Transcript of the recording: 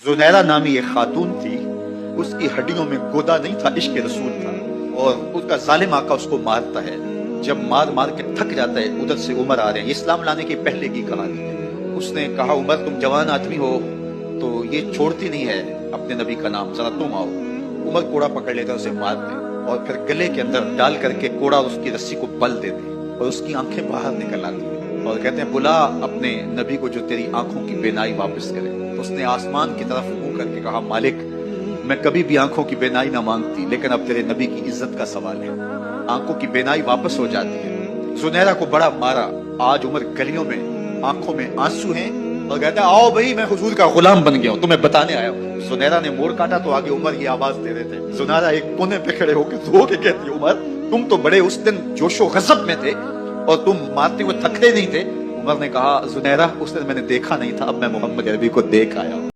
जुनैरा नामी एक खातून थी, उसकी हड्डियों में गोदा नहीं था, इश्क रसूल था। और उसका जालिम आका उसको मारता है। जब मार मार के थक जाता है, उधर से उमर आ रहे हैं। इस्लाम लाने के पहले की कहानी है। उसने कहा, उमर तुम जवान आदमी हो तो ये छोड़ती नहीं है अपने नबी का नाम, जरा तुम आओ। उमर कोड़ा पकड़ लेता है, उसे मारते और फिर गले के अंदर डाल करके कोड़ा उसकी रस्सी को बल देते और उसकी आंखें बाहर निकल आती हैं और कहते हैं, बुला अपने नबी को जो तेरी आंखों की बेनाई वापस करे। तो उसने आसमान की तरफ मुंह करके कहा, मालिक मैं कभी भी आंखों की बेनाई ना मांगती, लेकिन अब तेरे नबी की इज्जत का सवाल है। आंखों की बेनाई वापस हो जाती है। जुनैरा को बड़ा मारा। आज उमर गलियों में आंखों में आंसू हैं और कहता है, आओ भाई मैं हुजूर का गुलाम बन गया हूं, तुम्हें बताने आया हूं। जुनैरा ने मोड़ काटा तो आगे उमर की आवाज दे रहे थे। जुनैरा एक कोने पे खड़े होकर रो के कहती, उमर तुम तो बड़े उस दिन जोशो गजब में थे और तुम मारते हुए थकते नहीं थे। उमर ने कहा, जुनैरा उस दिन मैंने देखा नहीं था, अब मैं मोहम्मद अरबी को देख आया हूं।